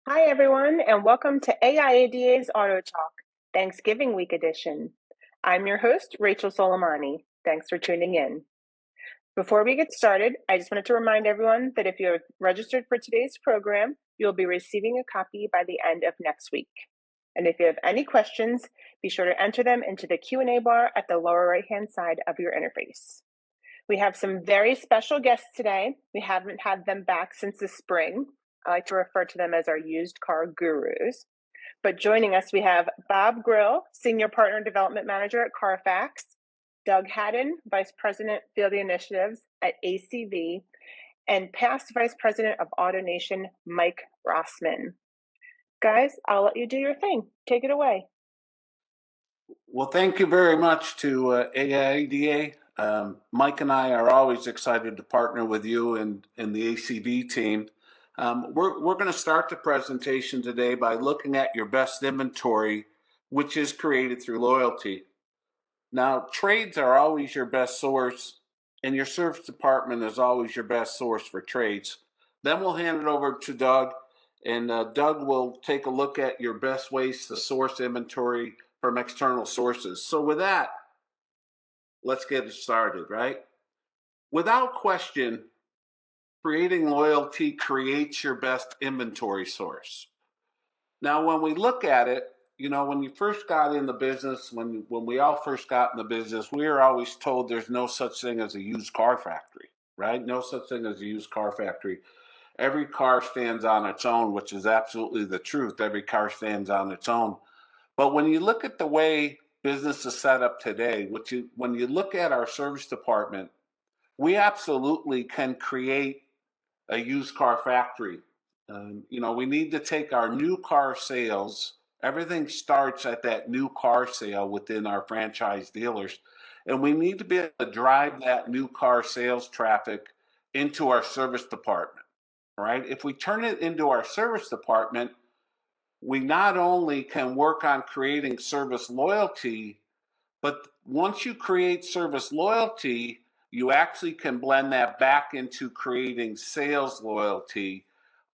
Hi, everyone, and welcome to AIADA's AutoTalk Thanksgiving Week edition. I'm your host, Rachel Soleimani. Thanks for tuning in. Before we get started, I just wanted to remind everyone that if you have registered for today's program, you'll be receiving a copy by the end of next week. And if you have any questions, be sure to enter them into the Q&A bar at the lower right-hand side of your interface. We have some very special guests today. We haven't had them back since the spring. I like to refer to them as our used car gurus. But joining us, we have Bob Grill, Senior Partner Development Manager at Carfax, Doug Haddon, Vice President, Field Initiatives at ACV, and past Vice President of AutoNation, Mike Rossman. Guys, I'll let you do your thing. Take it away. Well, thank you very much to AIDA. Mike and I are always excited to partner with you and the ACV team. We're going to start the presentation today by looking at your best inventory, which is created through loyalty. Now, trades are always your best source, and your service department is always your best source for trades. Then we'll hand it over to Doug, and Doug will take a look at your best ways to source inventory from external sources. So with that, let's get it started, right? Without question, creating loyalty creates your best inventory source. Now, when we look at it, you know, when you first got in the business, when we all first got in the business, we were always told there's no such thing as a used car factory, right? No such thing as a used car factory. Every car stands on its own, which is absolutely the truth. Every car stands on its own. But when you look at the way business is set up today, when you look at our service department, we absolutely can create a used car factory. You know, we need to take our new car sales. Everything starts at that new car sale within our franchise dealers. And we need to be able to drive that new car sales traffic into our service department, right? If we turn it into our service department, we not only can work on creating service loyalty, but once you create service loyalty, you actually can blend that back into creating sales loyalty.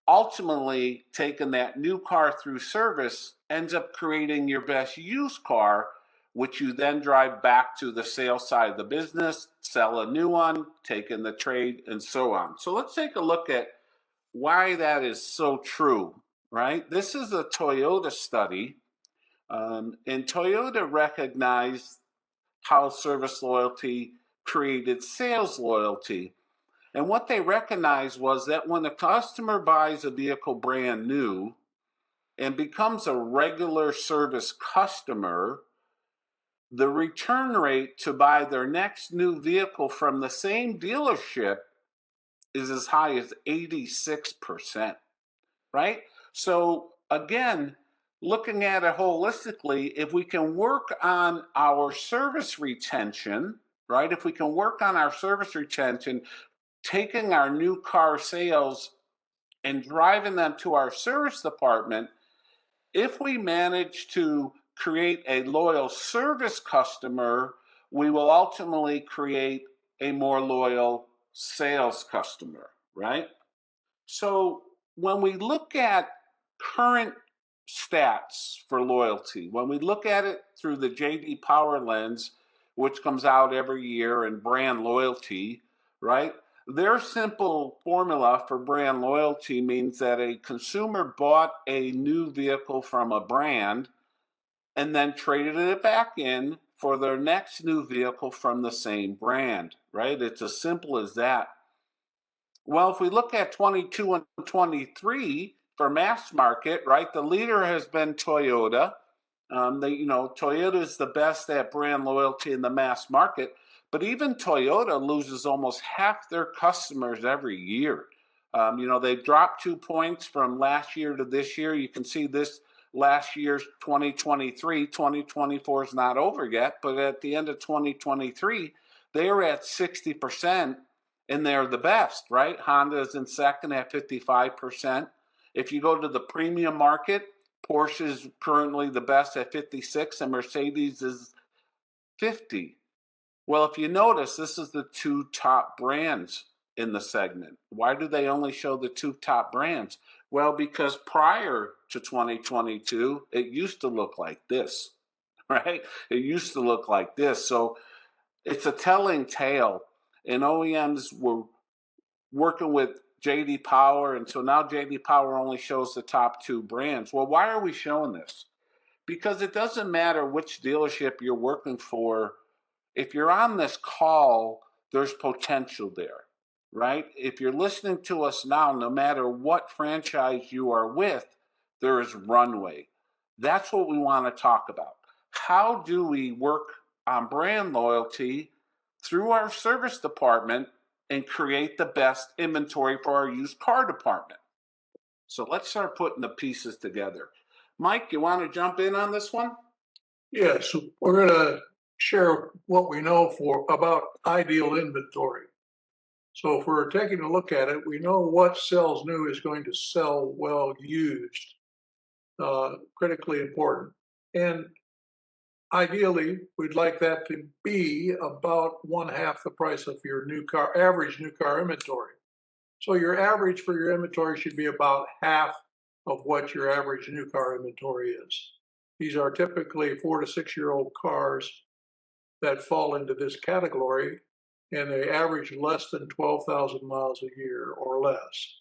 Ultimately, taking that new car through service ends up creating your best used car, which you then drive back to the sales side of the business, sell a new one, take in the trade, and so on. So let's take a look at why that is so true, right? This is a Toyota study, and Toyota recognized how service loyalty created sales loyalty. And what they recognized was that when a customer buys a vehicle brand new and becomes a regular service customer, the return rate to buy their next new vehicle from the same dealership is as high as 86%, right? So again, looking at it holistically, if we can work on our service retention, right? If we can work on our service retention, taking our new car sales and driving them to our service department, if we manage to create a loyal service customer, we will ultimately create a more loyal sales customer, right? So when we look at current stats for loyalty, when we look at it through the JD Power lens, which comes out every year, and brand loyalty, right? Their simple formula for brand loyalty means that a consumer bought a new vehicle from a brand and then traded it back in for their next new vehicle from the same brand, right? It's as simple as that. Well, if we look at 22 and 23 for mass market, right, the leader has been Toyota. Toyota is the best at brand loyalty in the mass market, but even Toyota loses almost half their customers every year. They've dropped 2 points from last year to this year. You can see this last year's 2023, 2024 is not over yet, but at the end of 2023, they were at 60%. And they're the best, right? Honda is in second at 55%. If you go to the premium market, Porsche is currently the best at 56, and Mercedes is 50. Well, if you notice, this is the two top brands in the segment. Why do they only show the two top brands? Well, because prior to 2022, it used to look like this, right? It used to look like this. So it's a telling tale. And OEMs were working with JD Power, and so now JD Power only shows the top two brands. Well, why are we showing this? Because it doesn't matter which dealership you're working for. If you're on this call, there's potential there, right? If you're listening to us now, no matter what franchise you are with, there is runway. That's what we want to talk about. How do we work on brand loyalty through our service department and create the best inventory for our used car department? So let's start putting the pieces together. Mike, you want to jump in on this one? Yes, we're going to share what we know about ideal inventory. So if we're taking a look at it, we know what sells new is going to sell well used, critically important. And ideally, we'd like that to be about 1/2 the price of your average new car inventory. So your average for your inventory should be about half of what your average new car inventory is. These are typically 4 to 6-year-old cars that fall into this category, and they average less than 12,000 miles a year or less.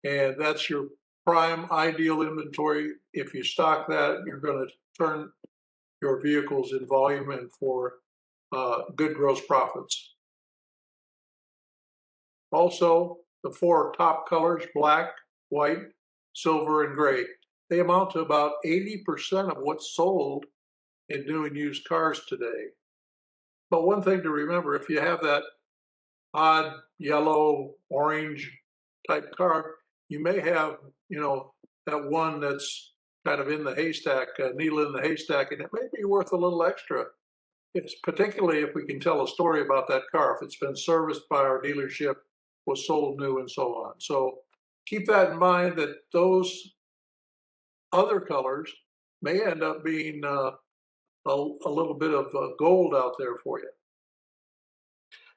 And that's your prime ideal inventory. If you stock that, you're going to turn your vehicles in volume and for good gross profits. Also, the 4 top colors, black, white, silver, and gray, they amount to about 80% of what's sold in new and used cars today. But one thing to remember, if you have that odd yellow, orange type car, you may have, that one that's kind of in the haystack, needle in the haystack, and it may be worth a little extra. It's particularly if we can tell a story about that car, if it's been serviced by our dealership, was sold new, and so on. So keep that in mind, that those other colors may end up being a little bit of gold out there for you.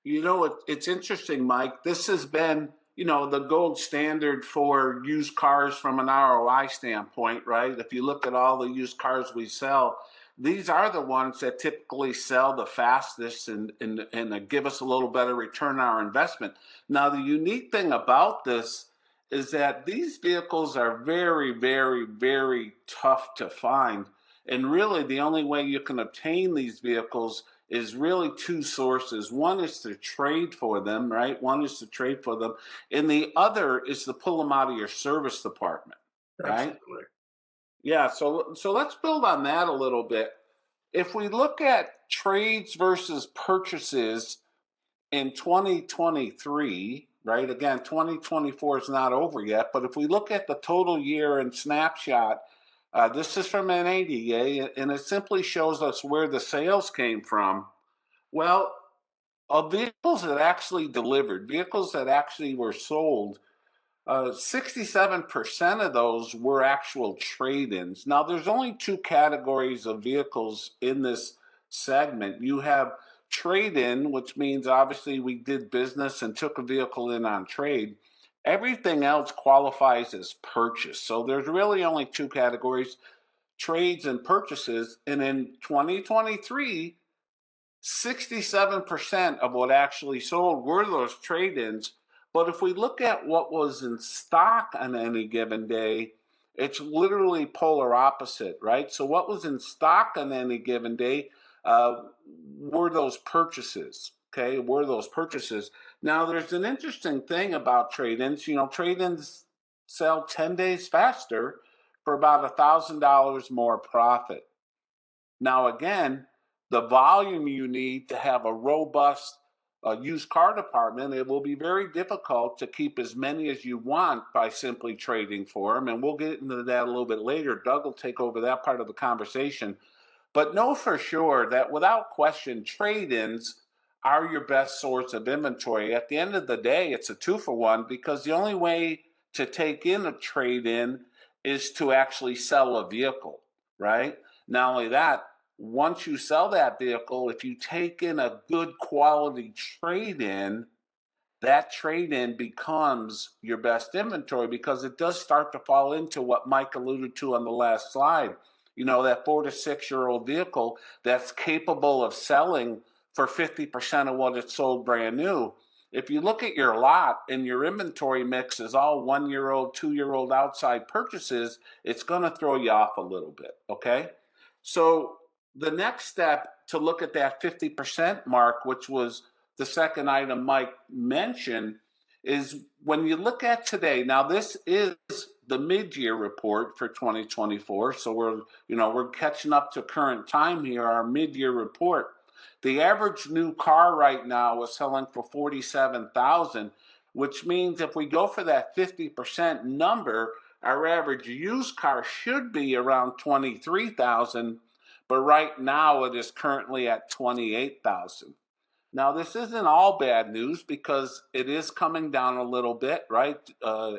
You know, it's interesting, Mike. This has been, the gold standard for used cars from an ROI standpoint, right? If you look at all the used cars we sell, these are the ones that typically sell the fastest and give us a little better return on our investment. Now, the unique thing about this is that these vehicles are very, very, very tough to find. And really, the only way you can obtain these vehicles is really two sources. One is to trade for them, right? One is to trade for them. And the other is to pull them out of your service department, right? Absolutely. Yeah, so let's build on that a little bit. If we look at trades versus purchases in 2023, right? Again, 2024 is not over yet, but if we look at the total year and snapshot, this is from NADA, and it simply shows us where the sales came from. Well, of vehicles that actually delivered, vehicles that actually were sold, 67% of those were actual trade-ins. Now, there's only two categories of vehicles in this segment. You have trade-in, which means obviously we did business and took a vehicle in on trade. Everything else qualifies as purchase. So there's really only two categories, trades and purchases. And in 2023, 67% of what actually sold were those trade-ins. But if we look at what was in stock on any given day, it's literally polar opposite, right? So what was in stock on any given day were those purchases, okay? Were those purchases. Now, there's an interesting thing about trade-ins. Trade-ins sell 10 days faster for about $1,000 more profit. Now, again, the volume you need to have a robust used car department, it will be very difficult to keep as many as you want by simply trading for them. And we'll get into that a little bit later. Doug will take over that part of the conversation. But know for sure that without question, trade-ins are your best source of inventory. At the end of the day, it's a 2-for-1 because the only way to take in a trade-in is to actually sell a vehicle, right? Not only that, once you sell that vehicle, if you take in a good quality trade-in, that trade-in becomes your best inventory, because it does start to fall into what Mike alluded to on the last slide. You know, that 4 to 6 year old vehicle that's capable of selling for 50% of what it sold brand new. If you look at your lot and your inventory mix is all 1 year old, 2 year old outside purchases, it's going to throw you off a little bit. Okay. So the next step to look at that 50% mark, which was the second item Mike mentioned, is when you look at today. Now, this is the mid-year report for 2024, so we're catching up to current time here. Our mid-year report. The average new car right now is selling for $47,000, which means if we go for that 50% number, our average used car should be around $23,000, but right now it is currently at $28,000. Now, this isn't all bad news, because it is coming down a little bit, right?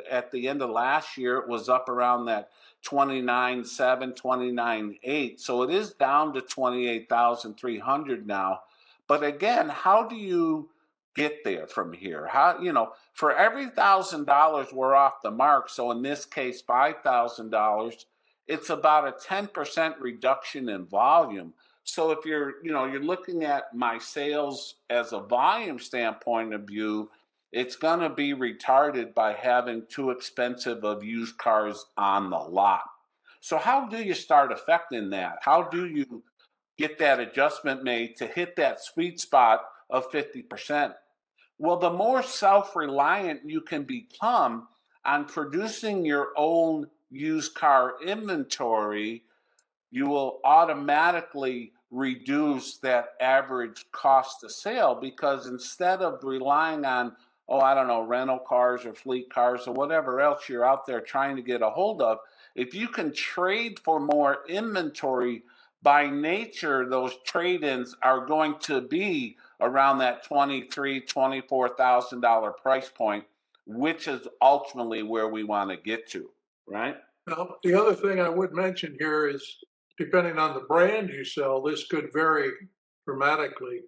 At the end of last year, it was up around that 29.7, 29.8. So it is down to 28,300 now. But again, how do you get there from here? How, for every $1,000 we're off the mark, so in this case, $5,000, it's about a 10% reduction in volume. So if you're looking at my sales as a volume standpoint of view, it's going to be retarded by having too expensive of used cars on the lot. So how do you start affecting that? How do you get that adjustment made to hit that sweet spot of 50%? Well, the more self-reliant you can become on producing your own used car inventory, you will automatically reduce that average cost of sale, because instead of relying on, rental cars or fleet cars or whatever else you're out there trying to get a hold of, if you can trade for more inventory, by nature, those trade-ins are going to be around that $23,000, $24,000 price point, which is ultimately where we want to get to, right? Now, the other thing I would mention here is, depending on the brand you sell, this could vary dramatically.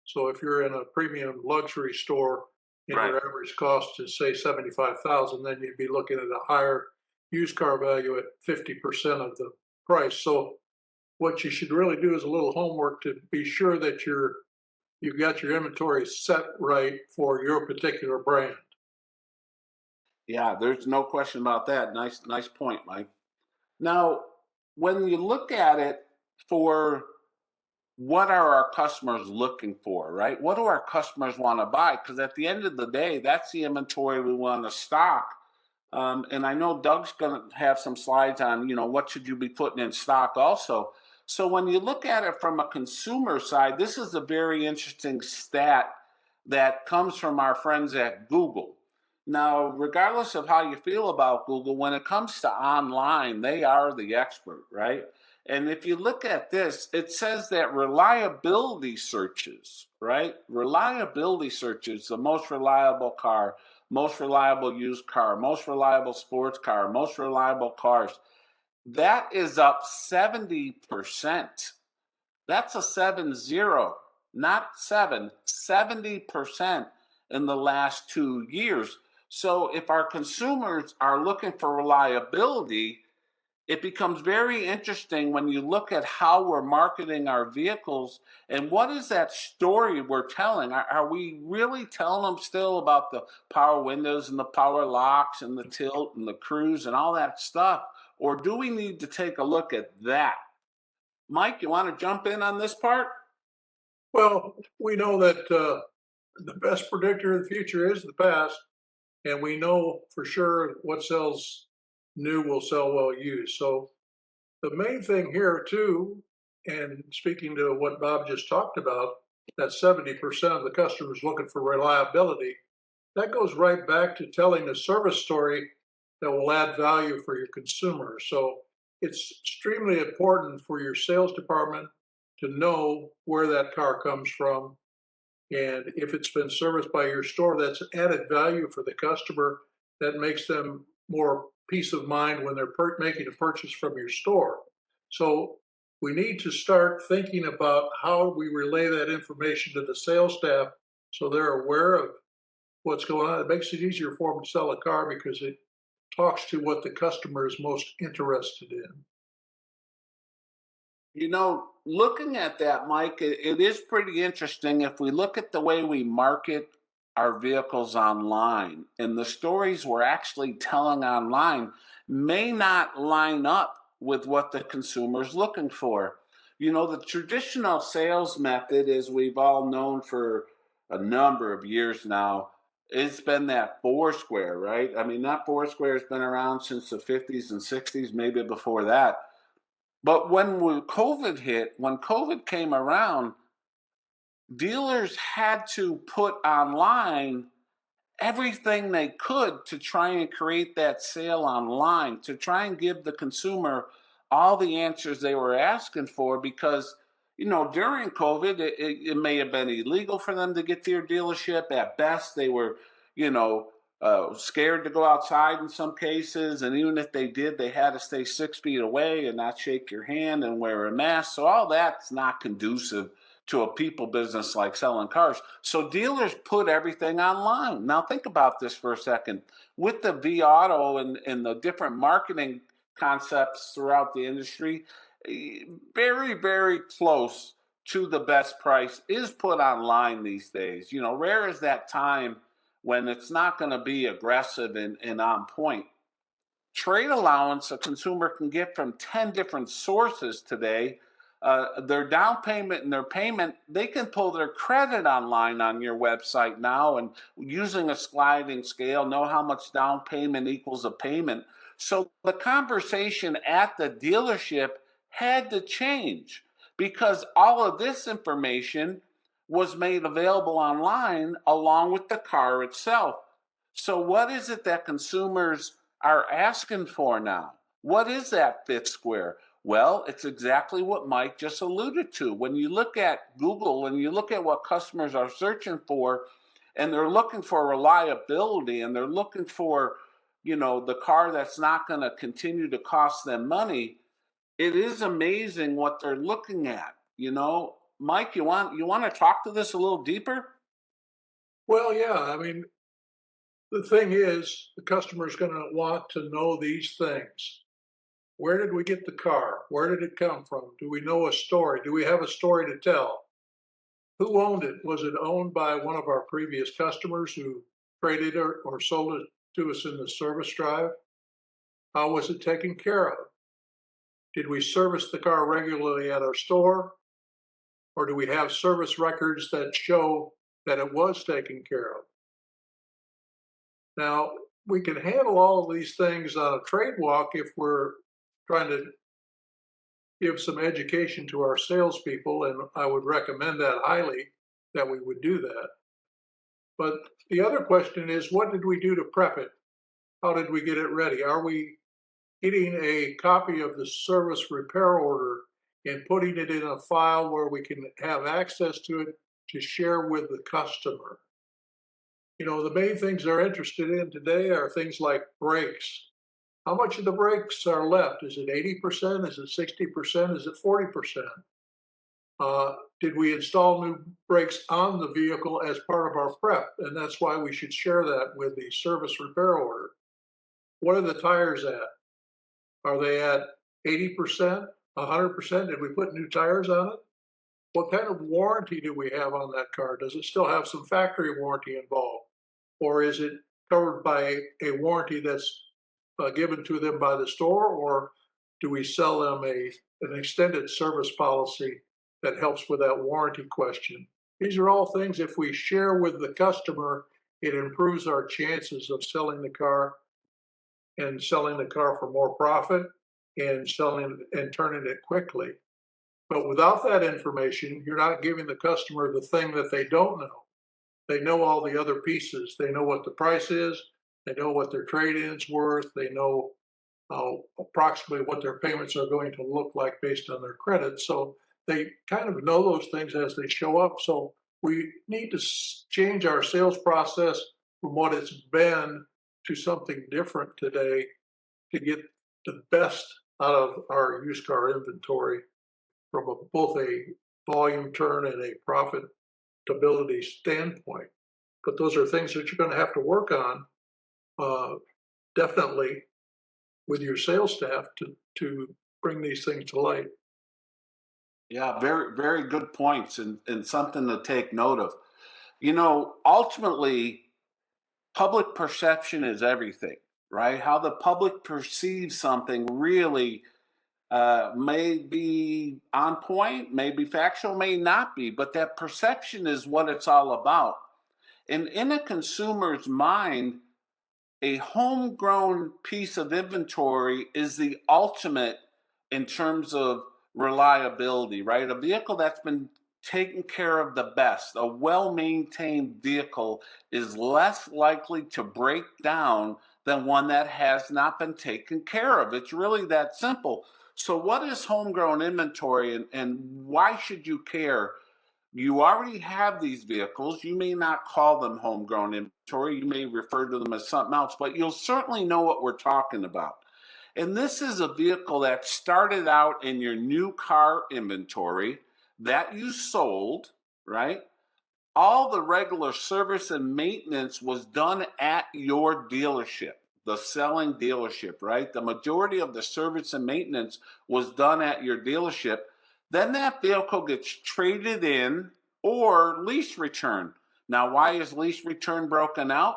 So if you're in a premium luxury store and Right. your average cost is, say, $75,000, then you'd be looking at a higher used car value at 50% of the price. So what you should really do is a little homework to be sure that you've got your inventory set right for your particular brand. Yeah, there's no question about that. Nice point, Mike. Now, when you look at it for what are our customers looking for, right? What do our customers want to buy? Because at the end of the day, that's the inventory we want to stock. And I know Doug's going to have some slides on, what should you be putting in stock also. So when you look at it from a consumer side, this is a very interesting stat that comes from our friends at Google. Now, regardless of how you feel about Google, when it comes to online, they are the expert, right? And if you look at this, it says that reliability searches, right? Reliability searches, the most reliable car, most reliable used car, most reliable sports car, most reliable cars, that is up 70%. That's a 70, not 70% in the last 2 years. So if our consumers are looking for reliability, it becomes very interesting when you look at how we're marketing our vehicles and what is that story we're telling. Are we really telling them still about the power windows and the power locks and the tilt and the cruise and all that stuff? Or do we need to take a look at that? Mike, you want to jump in on this part? Well, we know that the best predictor of the future is the past, and we know for sure what sells new will sell well used. So the main thing here too, and speaking to what Bob just talked about, that 70% of the customers looking for reliability, that goes right back to telling a service story that will add value for your consumer. So it's extremely important for your sales department to know where that car comes from. And if it's been serviced by your store, that's added value for the customer that makes them more peace of mind when they're making a purchase from your store. So we need to start thinking about how we relay that information to the sales staff so they're aware of what's going on. It makes it easier for them to sell a car because it talks to what the customer is most interested in. Looking at that, Mike, it is pretty interesting. If we look at the way we market our vehicles online and the stories we're actually telling online may not line up with what the consumer is looking for. The traditional sales method, as we've all known for a number of years now, it's been that four square, right? I mean, that four square has been around since the 50s and 60s, maybe before that. But when COVID came around, dealers had to put online everything they could to try and create that sale online, to try and give the consumer all the answers they were asking for, because during COVID it may have been illegal for them to get to your dealership. At best they were scared to go outside in some cases, and even if they did, they had to stay 6 feet away and not shake your hand and wear a mask. So all that's not conducive to a people business like selling cars. So dealers put everything online. Now think about this for a second. With the V-Auto and the different marketing concepts throughout the industry, very, very close to the best price is put online these days. Rare is that time when it's not going to be aggressive and on point. Trade allowance a consumer can get from 10 different sources today. Their down payment and their payment, they can pull their credit online on your website now, and using a sliding scale, know how much down payment equals a payment. So the conversation at the dealership had to change, because all of this information was made available online along with the car itself. So what is it that consumers are asking for now? What is that fifth square? Well, it's exactly what Mike just alluded to. When you look at Google and you look at what customers are searching for, and they're looking for reliability, and they're looking for, the car that's not going to continue to cost them money, it is amazing what they're looking at. Mike, you want to talk to this a little deeper? Well, yeah, I mean, the thing is, the customer is going to want to know these things. Where did we get the car? Where did it come from? Do we know a story? Do we have a story to tell? Who owned it? Was it owned by one of our previous customers who traded or sold it to us in the service drive? How was it taken care of? Did we service the car regularly at our store? Or do we have service records that show that it was taken care of? Now, we can handle all of these things on a trade walk if we're trying to give some education to our salespeople, and I would recommend that highly, that we would do that. But the other question is, what did we do to prep it? How did we get it ready? Are we getting a copy of the service repair order and putting it in a file where we can have access to it to share with the customer? The main things they're interested in today are things like brakes. How much of the brakes are left? Is it 80%? Is it 60%? Is it 40%? Did we install new brakes on the vehicle as part of our prep? And that's why we should share that with the service repair order. What are the tires at? Are they at 80%, 100%? Did we put new tires on it? What kind of warranty do we have on that car? Does it still have some factory warranty involved? Or is it covered by a warranty that's given to them by the store? Or do we sell them an extended service policy that helps with that warranty question? These are all things, if we share with the customer, it improves our chances of selling the car and selling the car for more profit and selling and turning it quickly. But without that information, you're not giving the customer the thing that they don't know. They know all the other pieces. They know what the price is. They know what their trade-in's worth. They know approximately what their payments are going to look like based on their credit. So they kind of know those things as they show up. So we need to change our sales process from what it's been to something different today to get the best out of our used car inventory from both a volume turn and a profitability standpoint. but those are things that you're going to have to work on, definitely with your sales staff to bring these things to light. Yeah, very, very good points and something to take note of. You know, ultimately, public perception is everything, right? How the public perceives something really may be on point, may be factual, may not be, but that perception is what it's all about. And in a consumer's mind, a homegrown piece of inventory is the ultimate in terms of reliability, right? A vehicle that's been taken care of the best, a well maintained vehicle is less likely to break down than one that has not been taken care of. It's really that simple. So, what is homegrown inventory and why should you care? You already have these vehicles. You may not call them homegrown inventory. You may refer to them as something else, but you'll certainly know what we're talking about. And this is a vehicle that started out in your new car inventory that you sold, right? All the regular service and maintenance was done at your dealership, the selling dealership, right? The majority of the service and maintenance was done at your dealership. Then that vehicle gets traded in or lease return. Now, why is lease return broken out?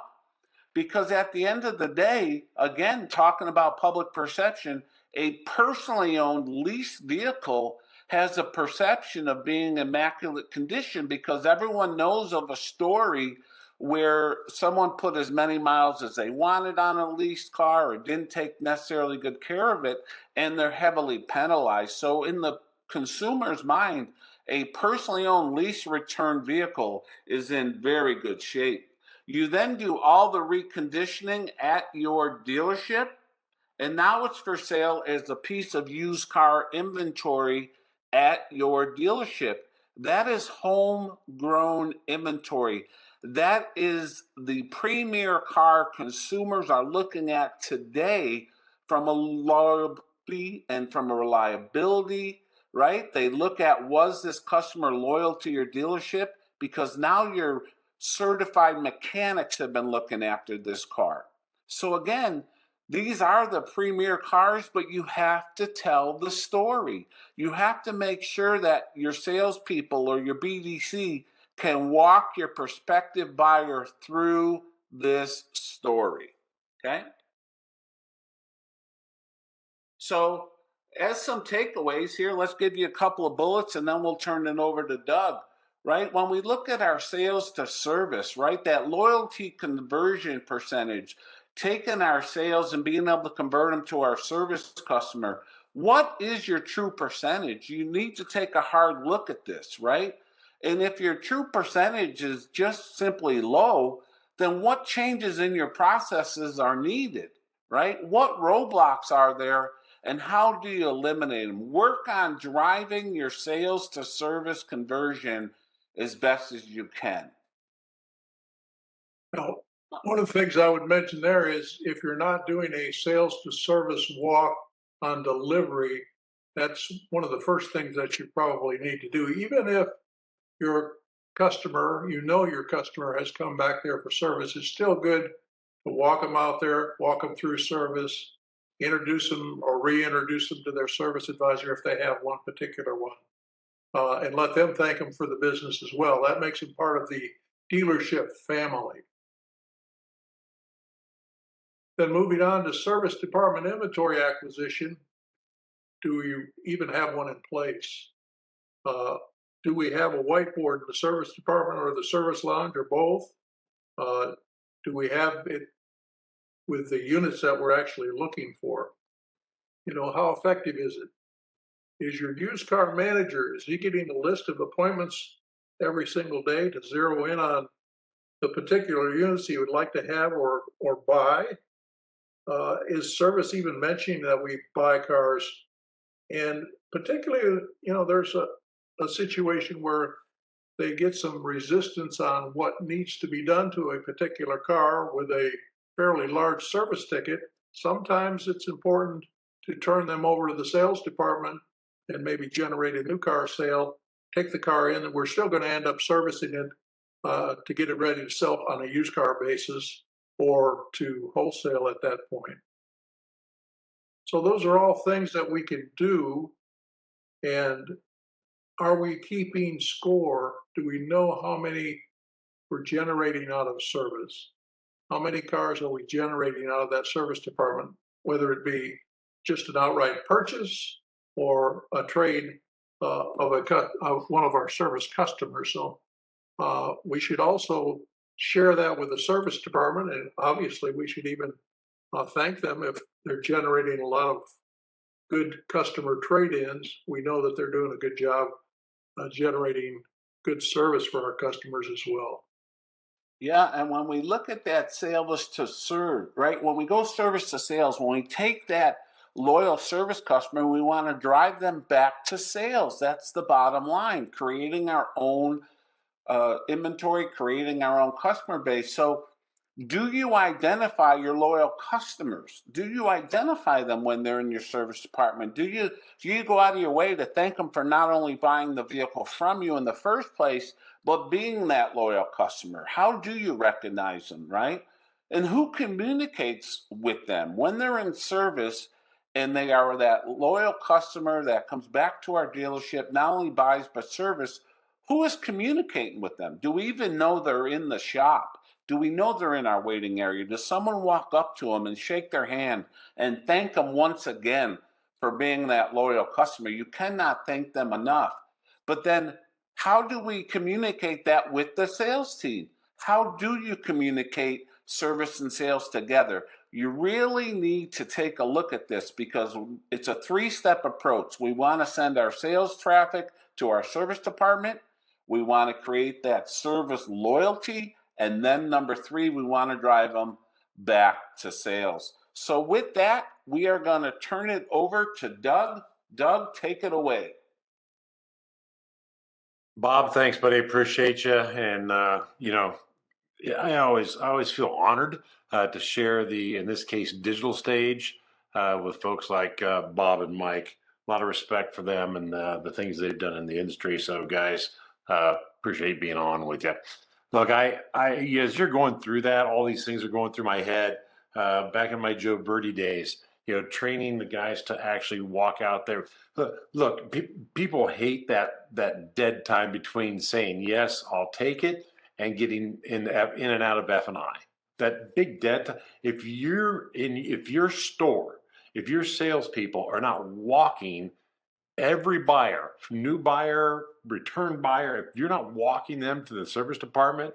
Because at the end of the day, again, talking about public perception, a personally owned leased vehicle has a perception of being immaculate condition because everyone knows of a story where someone put as many miles as they wanted on a leased car or didn't take necessarily good care of it, and they're heavily penalized. So in the consumer's mind, a personally owned lease return vehicle is in very good shape. You then do all the reconditioning at your dealership, and now it's for sale as a piece of used car inventory at your dealership. That is homegrown inventory. That is the premier car consumers are looking at today from a loyalty and from a reliability, right? They look at, was this customer loyal to your dealership? Because now your certified mechanics have been looking after this car. So again, these are the premier cars, but you have to tell the story. You have to make sure that your salespeople or your BDC can walk your prospective buyer through this story. Okay? So, as some takeaways here, let's give you a couple of bullets and then we'll turn it over to Doug. Right? When we look at our sales to service, right, that loyalty conversion percentage, taking our sales and being able to convert them to our service customer, what is your true percentage? You need to take a hard look at this, right? And if your true percentage is just simply low, then what changes in your processes are needed, right? What roadblocks are there and how do you eliminate them? Work on driving your sales to service conversion as best as you can. Now, one of the things I would mention there is if you're not doing a sales to service walk on delivery, that's one of the first things that you probably need to do. Even if your customer, you know your customer has come back there for service, it's still good to walk them out there, walk them through service, introduce them or reintroduce them to their service advisor if they have one particular one, and let them thank them for the business as well. That makes them part of the dealership family. Then moving on to service department inventory acquisition, do you even have one in place? Do we have a whiteboard in the service department or the service lounge or both? Do we have it with the units that we're actually looking for? You know, how effective is it? Is your used car manager, is he getting a list of appointments every single day to zero in on the particular units he would like to have or buy? Is service even mentioning that we buy cars? And particularly, you know, there's a situation where they get some resistance on what needs to be done to a particular car with a fairly large service ticket. Sometimes it's important to turn them over to the sales department and maybe generate a new car sale, take the car in, and we're still going to end up servicing it to get it ready to sell on a used car basis or to wholesale at that point. So those are all things that we can do. And are we keeping score? Do we know how many we're generating out of service? How many cars are we generating out of that service department, whether it be just an outright purchase or a trade of one of our service customers? So we should also share that with the service department, and obviously we should even thank them if they're generating a lot of good customer trade-ins. We know that they're doing a good job generating good service for our customers as well. Yeah, and when we look at that sales to serve, right? When we go service to sales, when we take that loyal service customer, we want to drive them back to sales. That's the bottom line, creating our own inventory, creating our own customer base. So do you identify your loyal customers? Do you identify them when they're in your service department? Do you go out of your way to thank them for not only buying the vehicle from you in the first place, but being that loyal customer? How do you recognize them, right? And who communicates with them when they're in service and they are that loyal customer that comes back to our dealership, not only buys but service? Who is communicating with them? Do we even know they're in the shop? Do we know they're in our waiting area? Does someone walk up to them and shake their hand and thank them once again for being that loyal customer? You cannot thank them enough. But then, how do we communicate that with the sales team? How do you communicate service and sales together? You really need to take a look at this because it's a three-step approach. We want to send our sales traffic to our service department. We want to create that service loyalty. And then number three, we want to drive them back to sales. So with that, we are going to turn it over to Doug. Doug, take it away. Bob, thanks, buddy. Appreciate you. And I always feel honored to share in this case, digital stage with folks like Bob and Mike. A lot of respect for them and the things they've done in the industry. So, guys, appreciate being on with you. Look, as you're going through that, all these things are going through my head. Back in my Joe Verdi days, training the guys to actually walk out there. Look, people hate that dead time between saying yes, I'll take it, and getting in and out of F&I. That big dead time. If your store, if your salespeople are not walking every buyer, new buyer, return buyer, if you're not walking them to the service department,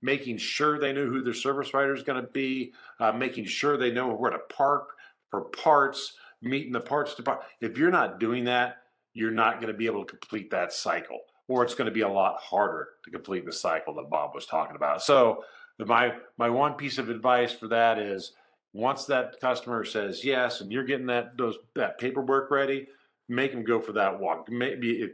making sure they know who their service writer is going to be, making sure they know where to park for parts, meeting the parts department. If you're not doing that, you're not going to be able to complete that cycle, or it's going to be a lot harder to complete the cycle that Bob was talking about. So my one piece of advice for that is once that customer says yes, and you're getting that paperwork ready, make them go for that walk. Maybe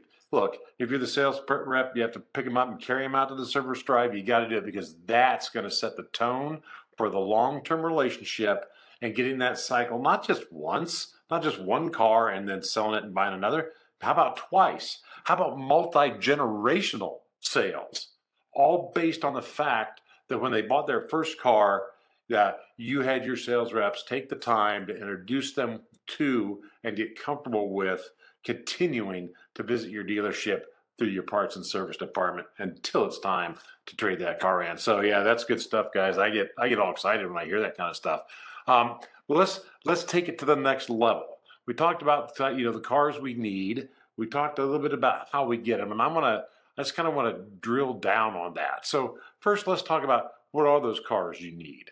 if you're the sales rep, you have to pick them up and carry them out to the service drive. You got to do it because that's going to set the tone for the long-term relationship and getting that cycle, not just once, not just one car and then selling it and buying another. How about twice? How about multi-generational sales? All based on the fact that when they bought their first car, that you had your sales reps take the time to introduce them to and get comfortable with continuing to visit your dealership through your parts and service department until it's time to trade that car in. So yeah, that's good stuff, guys. I get all excited when I hear that kind of stuff. Well, let's take it to the next level. We talked about the cars we need. We talked a little bit about how we get them, and I just kind of want to drill down on that. So first, let's talk about what are those cars you need.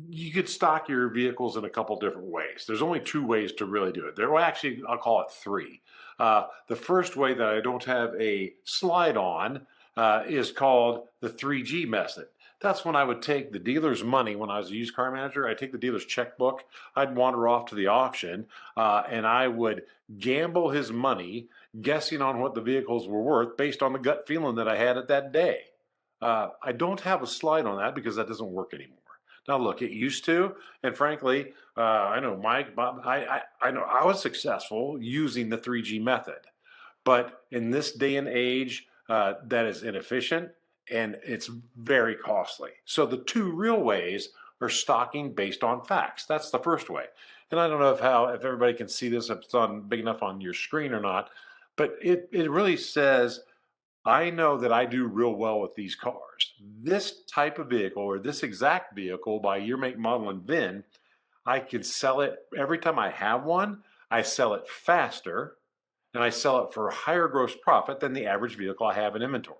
You could stock your vehicles in a couple different ways. There's only two ways to really do it. Actually, I'll call it three. The first way that I don't have a slide on is called the 3G method. That's when I would take the dealer's money. When I was a used car manager, I'd take the dealer's checkbook, I'd wander off to the auction, and I would gamble his money, guessing on what the vehicles were worth based on the gut feeling that I had at that day. I don't have a slide on that because that doesn't work anymore. Now, look, it used to, and frankly, I know Mike, Bob, I know I was successful using the 3G method, but in this day and age, that is inefficient. and it's very costly. So the two real ways are stocking based on facts. That's the first way. And I don't know if everybody can see this, if it's on big enough on your screen or not, but it really says, I know that I do real well with these cars. This type of vehicle, or this exact vehicle by year, make, model, and VIN, I can sell it every time I have one. I sell it faster, and I sell it for a higher gross profit than the average vehicle I have in inventory.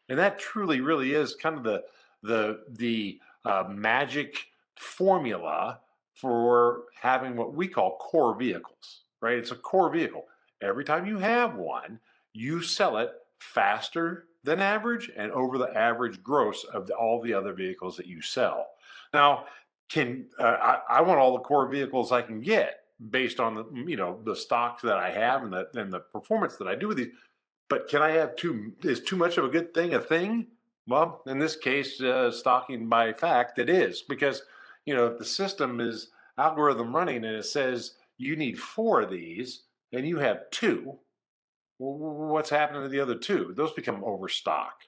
And that truly, really is kind of the magic formula for having what we call core vehicles, right? It's a core vehicle. Every time you have one, you sell it faster than average and over the average gross of all the other vehicles that you sell. Now, I want all the core vehicles I can get based on the stocks that I have and the performance that I do with these. But can I have is too much of a good thing a thing? Well, in this case, stocking by fact, it is, because, if the system is algorithm running and it says you need 4 of these and you have 2, well, what's happening to the other 2? Those become overstock.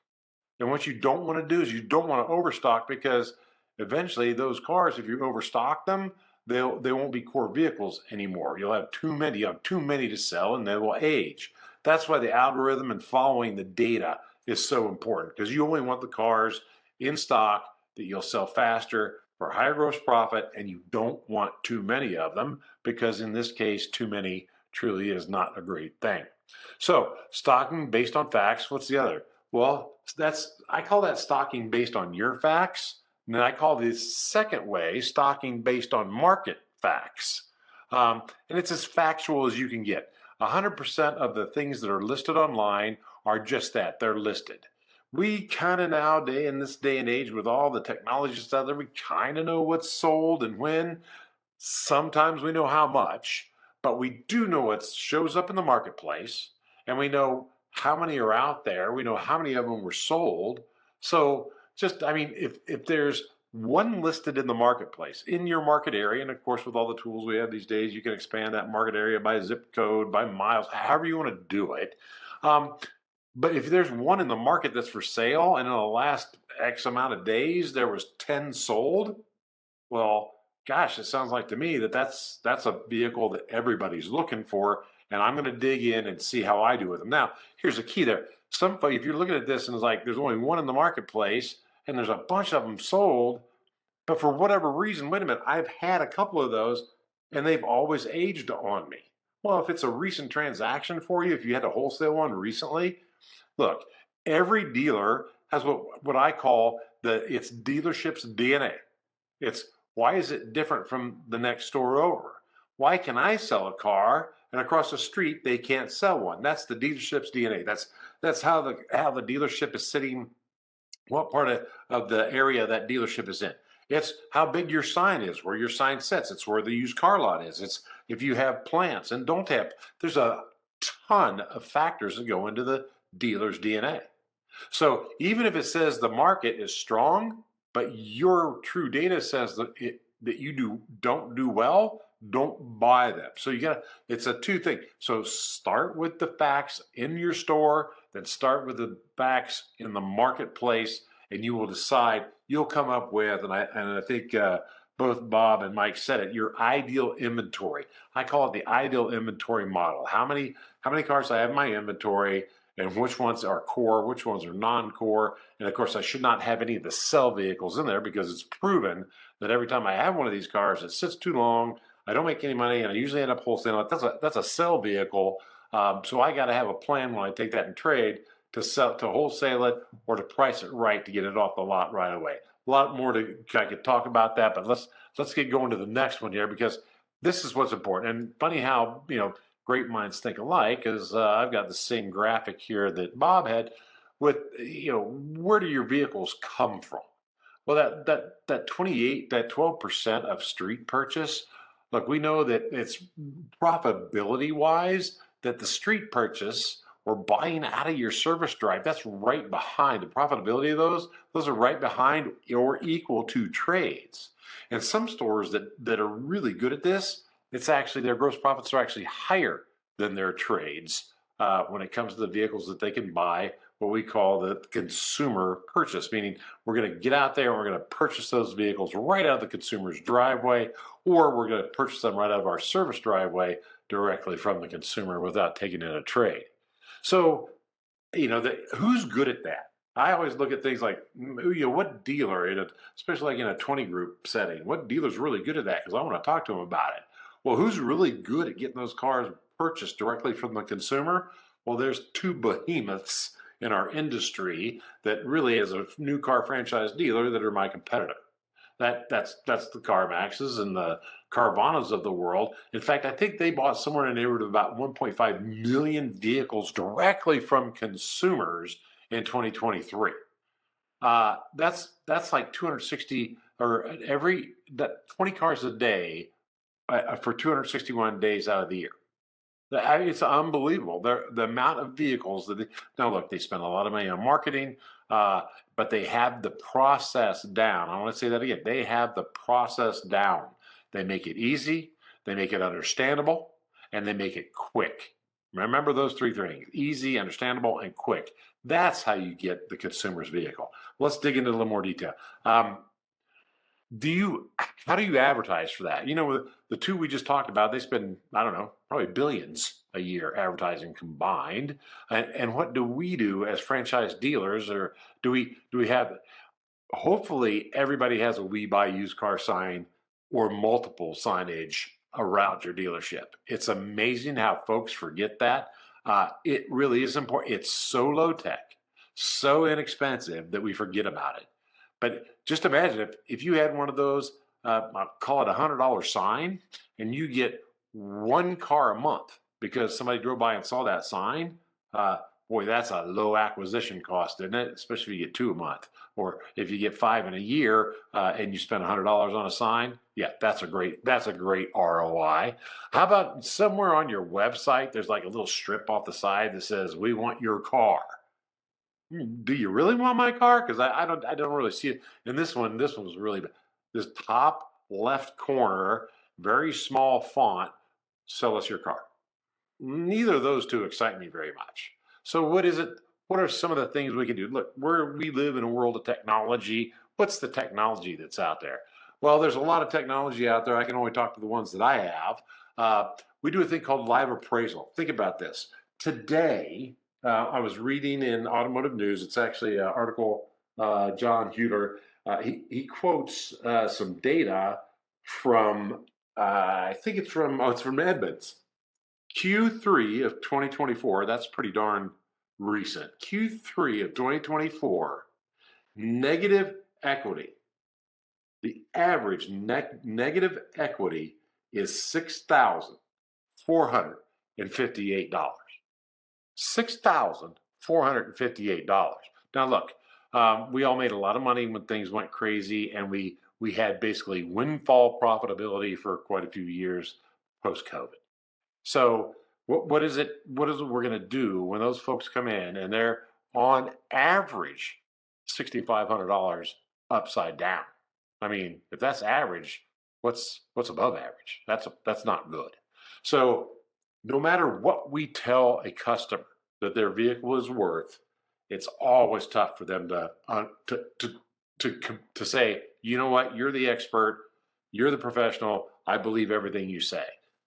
And what you don't want to do is you don't want to overstock, because eventually those cars, if you overstock them, they won't be core vehicles anymore. You'll have too many. You have too many to sell, and they will age. That's why the algorithm and following the data is so important, because you only want the cars in stock that you'll sell faster for higher gross profit, and you don't want too many of them, because in this case, too many truly is not a great thing. So stocking based on facts. What's the other? Well, I call that stocking based on your facts. And then I call the second way stocking based on market facts. And it's as factual as you can get. 100% of the things that are listed online are just that. They're listed. We kind of nowadays, in this day and age, with all the technology stuff, we kind of know what's sold and when. Sometimes we know how much, but we do know what shows up in the marketplace, and we know how many are out there. We know how many of them were sold. So if there's one listed in the marketplace in your market area, and of course with all the tools we have these days, you can expand that market area by zip code, by miles, however you want to do it. But if there's one in the market that's for sale, and in the last X amount of days there was 10 sold, well, gosh, it sounds like to me that's a vehicle that everybody's looking for, and I'm going to dig in and see how I do with them. Now, here's the key there. If you're looking at this and it's like there's only one in the marketplace and there's a bunch of them sold, but for whatever reason, wait a minute, I've had a couple of those and they've always aged on me. Well, if it's a recent transaction for you, if you had a wholesale one recently, look, every dealer has what I call its dealership's DNA. It's, why is it different from the next store over? Why can I sell a car and across the street they can't sell one? That's the dealership's DNA. That's how the dealership is sitting, what part of the area that dealership is in. It's how big your sign is, where your sign sits. It's where the used car lot is. It's if you have plants and don't have. There's a ton of factors that go into the dealer's DNA. So even if it says the market is strong, but your true data says that you don't do well, don't buy them. So it's a two thing. So start with the facts in your store, then start with the facts in the marketplace, and you will decide. You'll come up with, and I think both Bob and Mike said it, your ideal inventory. I call it the ideal inventory model. How many cars I have in my inventory, and which ones are core, which ones are non-core. And of course, I should not have any of the sell vehicles in there, because it's proven that every time I have one of these cars, it sits too long, I don't make any money, and I usually end up wholesaling it. That's a sell vehicle. So I got to have a plan when I take that in trade to wholesale it, or to price it right to get it off the lot right away. A lot more I could talk about that, but let's get going to the next one here, because this is what's important. And funny how great minds think alike, is I've got the same graphic here that Bob had with, where do your vehicles come from? Well, that 12% of street purchase, look, we know that it's profitability wise, that the street purchase or buying out of your service drive, that's right behind the profitability of those are right behind or equal to trades. And some stores that are really good at this, it's actually their gross profits are actually higher than their trades when it comes to the vehicles that they can buy what we call the consumer purchase, meaning we're going to get out there and we're going to purchase those vehicles right out of the consumer's driveway, or we're going to purchase them right out of our service driveway directly from the consumer without taking in a trade. So, who's good at that? I always look at things like, what dealer, especially like in a 20 group setting, what dealer's really good at that? Because I want to talk to them about it. Well, who's really good at getting those cars purchased directly from the consumer? Well, there's two behemoths in our industry that really, as a new car franchise dealer, that are my competitor. That's the CarMaxes and the Carvanas of the world. In fact, I think they bought somewhere in the neighborhood of about 1.5 million vehicles directly from consumers in 2023. That's like 260 or that 20 cars a day for 261 days out of the year. It's unbelievable. The amount of vehicles now look, they spend a lot of money on marketing, but they have the process down. I want to say that again. They have the process down. They make it easy, they make it understandable, and they make it quick. Remember those three things: easy, understandable, and quick. That's how you get the consumer's vehicle. Let's dig into a little more detail. How do you advertise for that? The two we just talked about, they spend, I don't know, probably billions a year advertising combined. And what do we do as franchise dealers? Or do we have, hopefully everybody has a We Buy Used Car sign or multiple signage around your dealership. It's amazing how folks forget that. It really is important. It's so low tech, so inexpensive that we forget about it. But just imagine if you had one of those, I'll call it $100 sign, and you get one car a month because somebody drove by and saw that sign. Boy, that's a low acquisition cost, isn't it? Especially if you get 2 a month, or if you get 5 in a year and you spend $100 on a sign. Yeah, that's a great ROI. How about somewhere on your website? There's like a little strip off the side that says, "We want your car." Do you really want my car? Because I don't really see it. And this one was really bad. This top left corner, very small font, "Sell us your car." Neither of those two excite me very much. So what is it? What are some of the things we can do? Look, we live in a world of technology. What's the technology that's out there? Well, there's a lot of technology out there. I can only talk to the ones that I have. We do a thing called live appraisal. Think about this. Today, I was reading in Automotive News. It's actually an article, John Hewler. He quotes some data from, I think it's from Edmunds. Q3 of 2024, that's pretty darn recent. Q3 of 2024, negative equity. The average negative equity is $6,458. $6,458. Now look, we all made a lot of money when things went crazy, and we had basically windfall profitability for quite a few years post-COVID. So what is it we're going to do when those folks come in and they're on average $6,500 upside down? I mean, if that's average, what's above average? That's not good. So no matter what we tell a customer that their vehicle is worth, it's always tough for them to say, "You know what? You're the expert. You're the professional. I believe everything you say."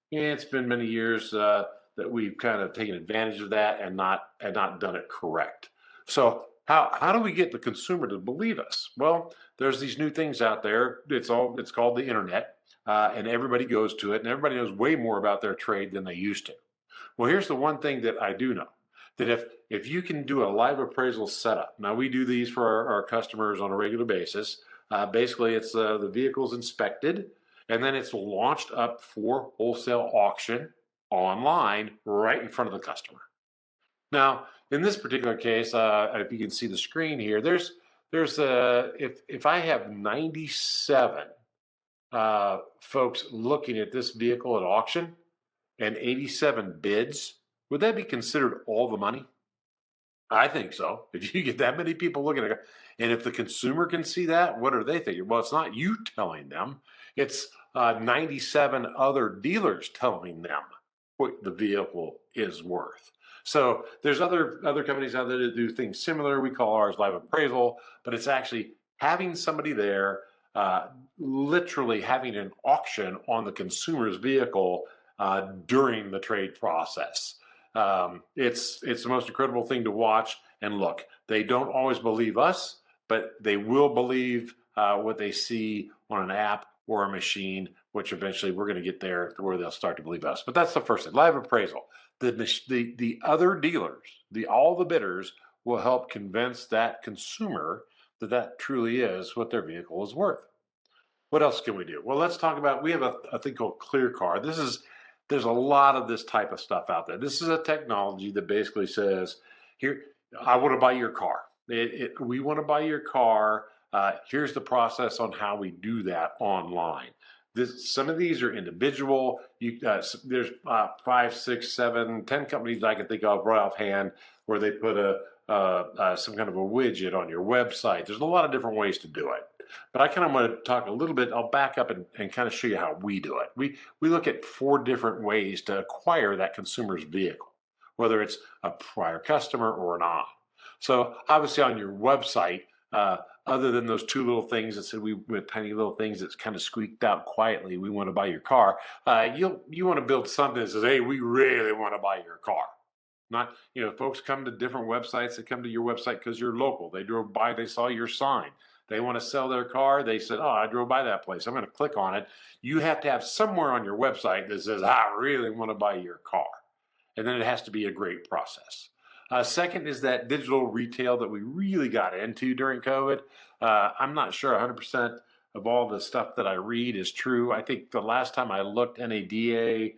Yeah, it's been many years that we've kind of taken advantage of that and not done it correct. So how do we get the consumer to believe us? Well, there's these new things out there. It's called the internet, and everybody goes to it, and everybody knows way more about their trade than they used to. Well, here's the one thing that I do know, that if you can do a live appraisal setup. Now, we do these for our customers on a regular basis. Basically, it's the vehicle's inspected, and then it's launched up for wholesale auction online right in front of the customer. Now, in this particular case, if you can see the screen here, there's if I have 97 folks looking at this vehicle at auction and 87 bids, would that be considered all the money? I think so. If you get that many people looking at it, and if the consumer can see that, what are they thinking? Well, it's not you telling them. It's 97 other dealers telling them what the vehicle is worth. So there's other companies out there that do things similar. We call ours live appraisal, but it's actually having somebody there, literally having an auction on the consumer's vehicle during the trade process. It's the most incredible thing to watch. And look, they don't always believe us, but they will believe what they see on an app or a machine, which eventually we're going to get there to where they'll start to believe us. But that's the first thing, live appraisal. The other dealers, all the bidders will help convince that consumer that that truly is what their vehicle is worth. What else can we do? Well, let's talk about, we have a thing called Clear Car. There's a lot of this type of stuff out there. This is a technology that basically says, here, I want to buy your car. We want to buy your car. Here's the process on how we do that online. Some of these are individual. There's 5, 6, 7, 10 companies I can think of right offhand where they put some kind of a widget on your website. There's a lot of different ways to do it. But I kind of want to talk a little bit, I'll back up and kind of show you how we do it. We look at 4 different ways to acquire that consumer's vehicle, whether it's a prior customer or not. So obviously on your website, other than those 2 little things that said with tiny little things that's kind of squeaked out quietly, we want to buy your car. You want to build something that says, hey, we really want to buy your car. Not, folks come to different websites. They come to your website because you're local. They drove by, they saw your sign. They want to sell their car. They said, oh, I drove by that place. I'm going to click on it. You have to have somewhere on your website that says, I really want to buy your car. And then it has to be a great process. Second is that digital retail that we really got into during COVID. I'm not sure 100% of all the stuff that I read is true. I think the last time I looked, NADA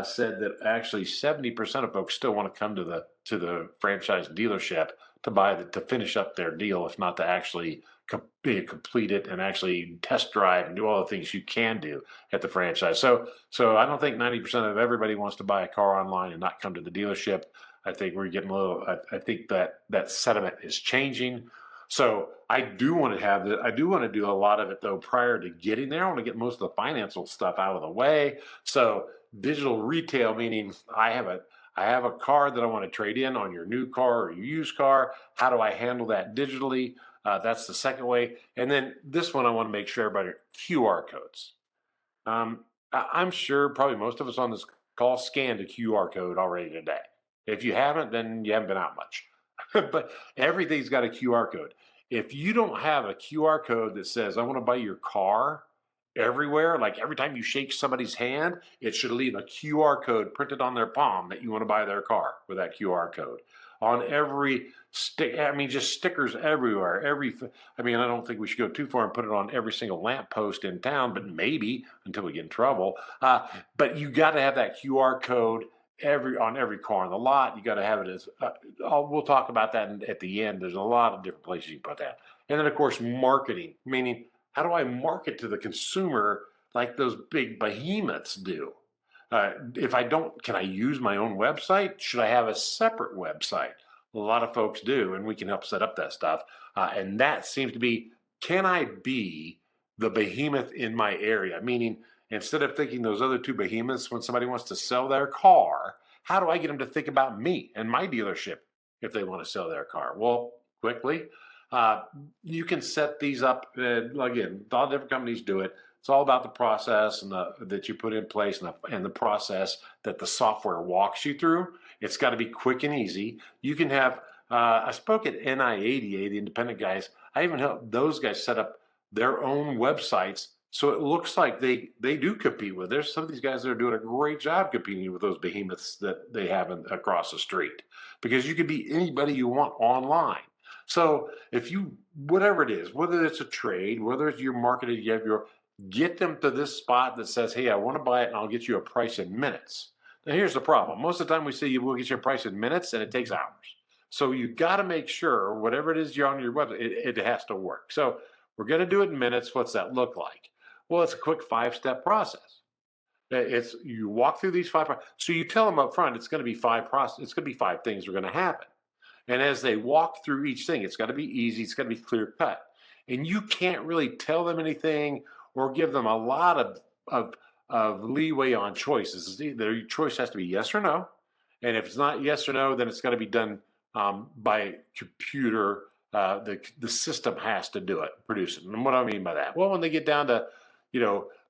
said that actually 70% of folks still want to come to the franchise dealership to finish up their deal, if not to actually complete it and actually test drive and do all the things you can do at the franchise. So I don't think 90% of everybody wants to buy a car online and not come to the dealership. I think we're getting I think that sentiment is changing. So I do want to do a lot of it though prior to getting there. I want to get most of the financial stuff out of the way. So digital retail, meaning I have a car that I want to trade in on your new car or your used car. How do I handle that digitally? That's the second way. And then this one, I want to make sure everybody, QR codes. I'm sure probably most of us on this call scanned a QR code already today. If you haven't, then you haven't been out much. But everything's got a QR code. If you don't have a QR code that says, I want to buy your car everywhere, like every time you shake somebody's hand, it should leave a QR code printed on their palm that you want to buy their car with that QR code. On every just stickers everywhere. I don't think we should go too far and put it on every single lamppost in town, but maybe until we get in trouble. But you got to have that QR code on every car on the lot. You got to have it as, we'll talk about that at the end. There's a lot of different places you can put that. And then of course, marketing, meaning how do I market to the consumer like those big behemoths do? If I don't, can I use my own website? Should I have a separate website? A lot of folks do, and we can help set up that stuff. And that seems to be, can I be the behemoth in my area? Meaning, instead of thinking those other 2 behemoths when somebody wants to sell their car, how do I get them to think about me and my dealership if they want to sell their car? Well, quickly, you can set these up. Again, all different companies do it. It's all about the process and that you put in place and the process that the software walks you through. It's got to be quick and easy. You can have, I spoke at NIADA, the independent guys. I even helped those guys set up their own websites. So it looks like they do compete with. There's some of these guys that are doing a great job competing with those behemoths that they have across the street, because you could be anybody you want online. So if whatever it is, whether it's a trade, whether it's your marketing, get them to this spot that says, hey, I want to buy it and I'll get you a price in minutes. Now here's the problem. Most of the time we say we'll get you a price in minutes and it takes hours. So you got to make sure whatever it is you're on your website, it has to work. So we're going to do it in minutes. What's that look like? Well, it's a quick 5-step process. You walk through these 5. So you tell them up front, it's going to be 5 process. It's going to be 5 things are going to happen. And as they walk through each thing, it's got to be easy. It's got to be clear cut. And you can't really tell them anything or give them a lot of leeway on choices. Their choice has to be yes or no. And if it's not yes or no, then it's got to be done by computer. The system has to do it, produce it. And what do I mean by that? Well, when they get down to,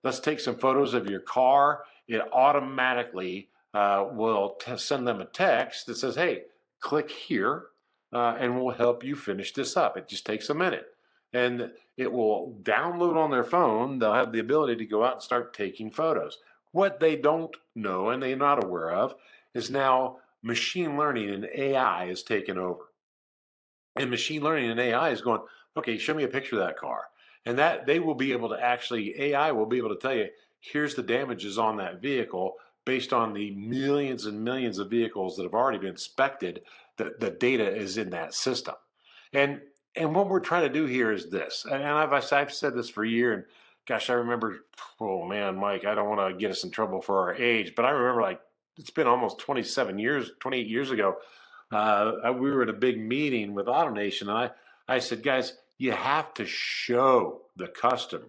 let's take some photos of your car, it automatically will send them a text that says, hey, click here and we'll help you finish this up. It just takes a minute. And it will download on their phone. They'll have the ability to go out and start taking photos. What they don't know and they're not aware of is now machine learning and AI is taken over. And machine learning and AI is going, okay, show me a picture of that car. And that they will be able to AI will be able to tell you, here's the damages on that vehicle based on the millions and millions of vehicles that have already been inspected. The data is in that system. And what we're trying to do here is this, and I've said this for a year, and gosh, I remember, oh man, Mike, I don't want to get us in trouble for our age, but I remember it's been almost 28 years ago. We were at a big meeting with AutoNation, and I said, guys, you have to show the customer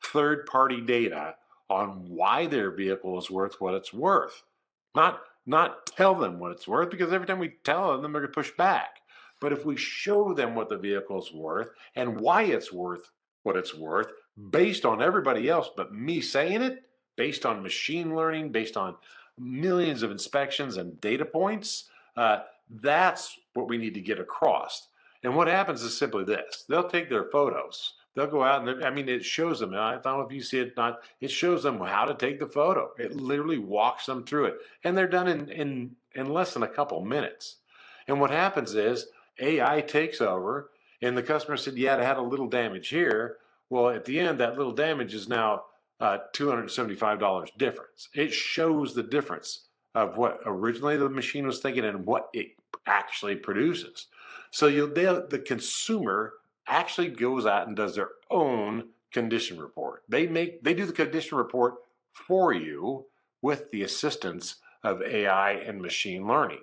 third-party data on why their vehicle is worth what it's worth. Not tell them what it's worth, because every time we tell them, they're going to push back. But if we show them what the vehicle is worth and why it's worth what it's worth, based on everybody else but me saying it, based on machine learning, based on millions of inspections and data points, that's what we need to get across. And what happens is simply this. They'll take their photos. They'll go out and it shows them. I don't know if you see it or not. It shows them how to take the photo. It literally walks them through it. And they're done in less than a couple minutes. And what happens is AI takes over, and the customer said, yeah, it had a little damage here. Well, at the end, that little damage is now $275 difference. It shows the difference of what originally the machine was thinking and what it actually produces. So the consumer actually goes out and does their own condition report. They do the condition report for you with the assistance of AI and machine learning.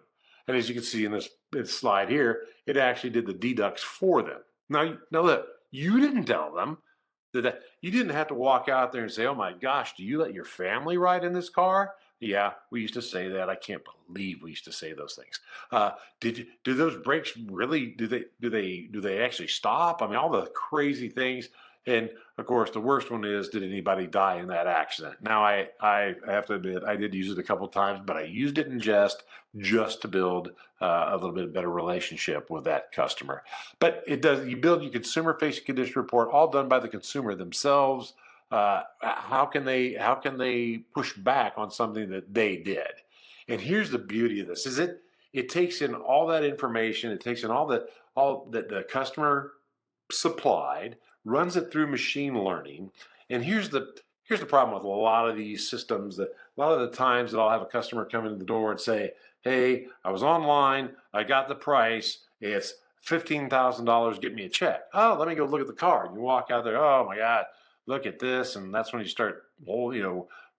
And as you can see in this slide here, it actually did the deducts for them. Now look, you didn't tell them that you didn't have to walk out there and say, oh my gosh, do you let your family ride in this car? Yeah, we used to say that. I can't believe we used to say those things. Do those brakes really, do they actually stop? I mean, all the crazy things. And of course, the worst one is, did anybody die in that accident? Now, I have to admit, I did use it a couple of times, but I used it in jest to build a little bit better relationship with that customer. But you build your consumer-facing condition report, all done by the consumer themselves. How can they push back on something that they did? And here's the beauty of this: it takes in all that information, it takes in all that the customer supplied, runs it through machine learning. And here's the problem with a lot of these systems: that a lot of the times that I'll have a customer come in the door and say, hey, I was online, I got the price, it's $15,000, get me a check. Oh, let me go look at the car. And you walk out there, oh my God, look at this. And that's when you start,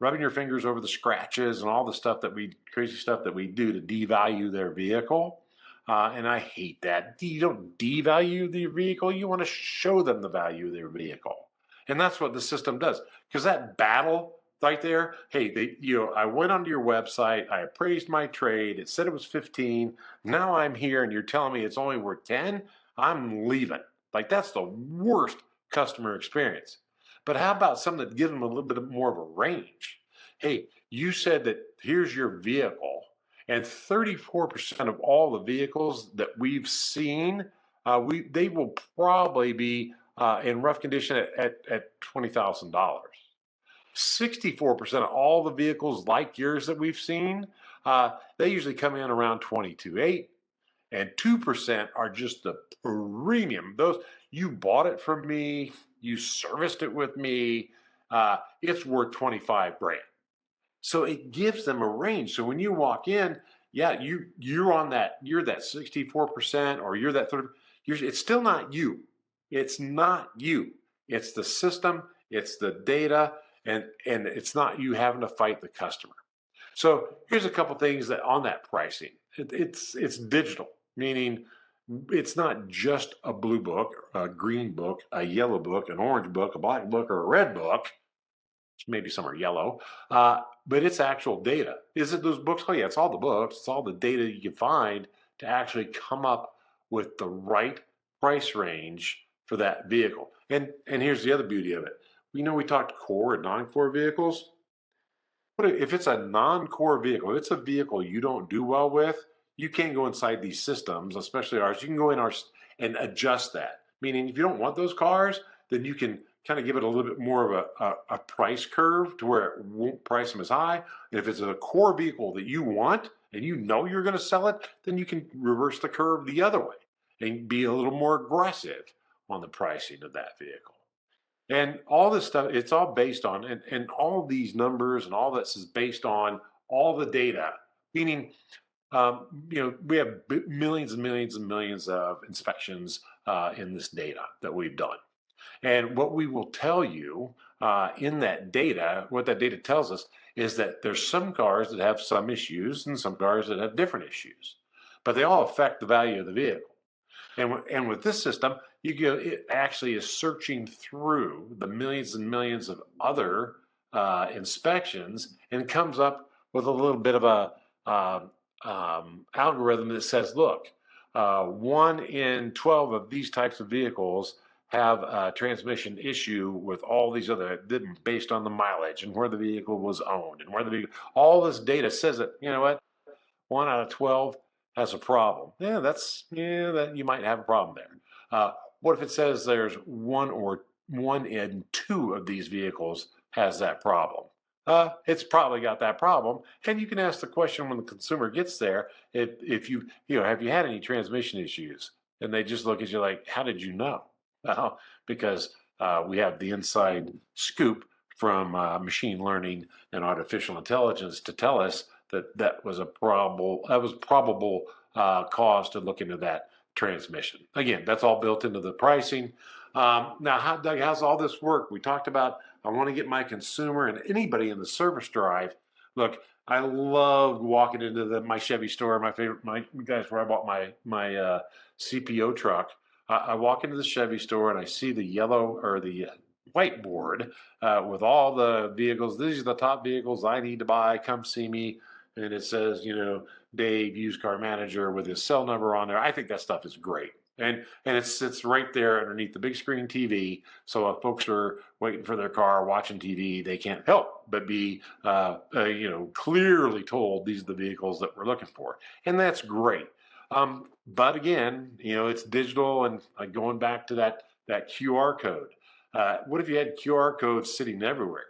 rubbing your fingers over the scratches and all the crazy stuff that we do to devalue their vehicle. And I hate that. You don't devalue the vehicle. You want to show them the value of their vehicle. And that's what the system does. Because that battle right there, hey, I went onto your website, I appraised my trade, it said it was 15. Now I'm here and you're telling me it's only worth 10. I'm leaving. That's the worst customer experience. But how about something that gives them a little bit more of a range? Hey, you said that here's your vehicle, and 34% of all the vehicles that we've seen, they will probably be in rough condition at $20,000. 64% of all the vehicles like yours that we've seen, they usually come in around 22.8, and 2% are just the premium. Those, you bought it from me, you serviced it with me, it's worth 25 grand. So it gives them a range. So when you walk in, yeah, you're that 64%, or you're that 30%. It's still not you. It's not you. It's the system. It's the data, and it's not you having to fight the customer. So here's a couple things that on that pricing. It's digital, meaning it's not just a blue book, a green book, a yellow book, an orange book, a black book, or a red book. Maybe some are yellow. but it's actual data. Is it those books? Oh yeah, it's all the books. It's all the data you can find to actually come up with the right price range for that vehicle. And here's the other beauty of it. We talked core and non-core vehicles. But if it's a non-core vehicle, if it's a vehicle you don't do well with, you can't go inside these systems, especially ours. You can go in ours and adjust that. Meaning, if you don't want those cars, then you can kind of give it a little bit more of a price curve to where it won't price them as high. And if it's a core vehicle that you want and you know you're going to sell it, then you can reverse the curve the other way and be a little more aggressive on the pricing of that vehicle. And all this stuff, it's all based on, and all these numbers and all this is based on all the data, meaning, we have millions and millions and millions of inspections in this data that we've done. And what we will tell you in that data, what that data tells us is that there's some cars that have some issues and some cars that have different issues, but they all affect the value of the vehicle. And with this system, it actually is searching through the millions and millions of other inspections and comes up with a little bit of a algorithm that says, look, 1 in 12 of these types of vehicles have a transmission issue with all these other, based on the mileage and where the vehicle was owned and where the vehicle, all this data says that, you know what, 1 out of 12 has a problem. That you might have a problem there. What if it says there's 1 in 2 of these vehicles has that problem? It's probably got that problem. And you can ask the question when the consumer gets there, if have you had any transmission issues? And they just look at you like, how did you know? Well, because we have the inside scoop from machine learning and artificial intelligence to tell us that was probable cause to look into that transmission. Again, that's all built into the pricing. Now, Doug, how's all this work? We talked about, I want to get my consumer and anybody in the service drive. Look, I love walking into my Chevy store, my guys where I bought my CPO truck. I walk into the Chevy store and I see the yellow or the whiteboard with all the vehicles. These are the top vehicles I need to buy. Come see me. And it says, Dave, used car manager, with his cell number on there. I think that stuff is great. And it sits right there underneath the big screen TV. So if folks are waiting for their car, watching TV, they can't help but be, clearly told these are the vehicles that we're looking for. And that's great. But again, it's digital, and going back to that QR code. What if you had QR codes sitting everywhere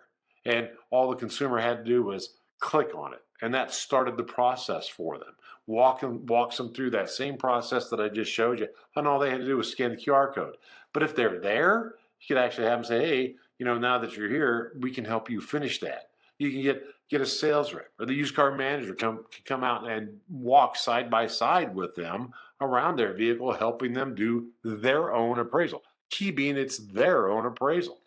and all the consumer had to do was click on it, and that started the process for them? Walks them through that same process that I just showed you, and all they had to do was scan the QR code. But if they're there, you could actually have them say, hey, now that you're here, we can help you finish that. You can get a sales rep or the used car manager can come out and walk side by side with them around their vehicle, helping them do their own appraisal. Key being it's their own appraisal.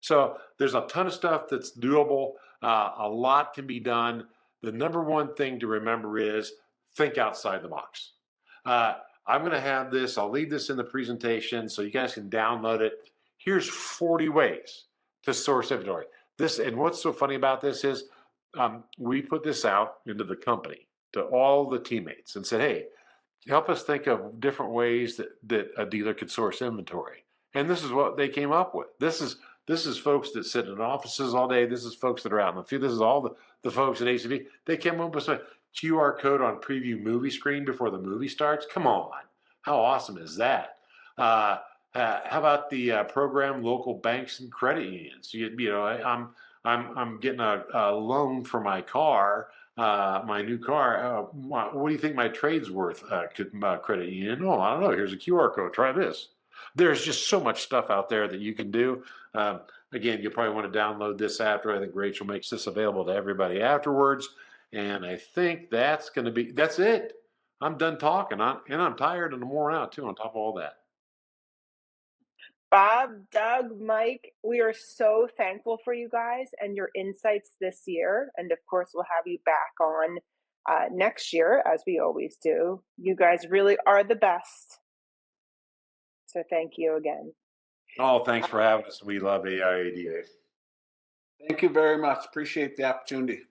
So there's a ton of stuff that's doable. A lot can be done. The number one thing to remember is think outside the box. I'm going to have this. I'll leave this in the presentation so you guys can download it. Here's 40 ways to source inventory. And what's so funny about this is we put this out into the company to all the teammates and said, hey, help us think of different ways that a dealer could source inventory. And this is what they came up with. This is folks that sit in offices all day. This is folks that are out in the field. This is all the folks at ACV. They came up with a QR code on preview movie screen before the movie starts. Come on. How awesome is that? How about the program local banks and credit unions? I'm getting a loan for my car, my new car. What do you think my trade's worth? Credit union? Oh, I don't know. Here's a QR code. Try this. There's just so much stuff out there that you can do. Again, you'll probably want to download this after. I think Rachel makes this available to everybody afterwards. And I think that's it. I'm done talking. I'm tired and I'm worn out too on top of all that. Bob, Doug, Mike, we are so thankful for you guys and your insights this year. And of course, we'll have you back on next year, as we always do. You guys really are the best. So thank you again. Oh, thanks for having us. We love AIADA. Thank you very much. Appreciate the opportunity.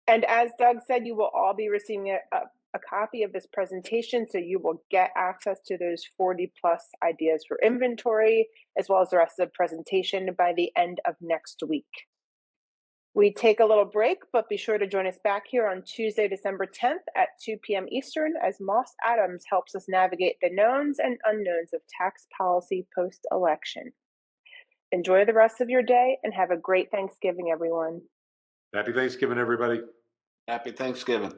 And as Doug said, you will all be receiving a copy of this presentation, so you will get access to those 40 plus ideas for inventory, as well as the rest of the presentation by the end of next week. We take a little break, but be sure to join us back here on Tuesday, December 10th at 2 p.m. Eastern as Moss Adams helps us navigate the knowns and unknowns of tax policy post-election. Enjoy the rest of your day and have a great Thanksgiving, everyone. Happy Thanksgiving, everybody. Happy Thanksgiving.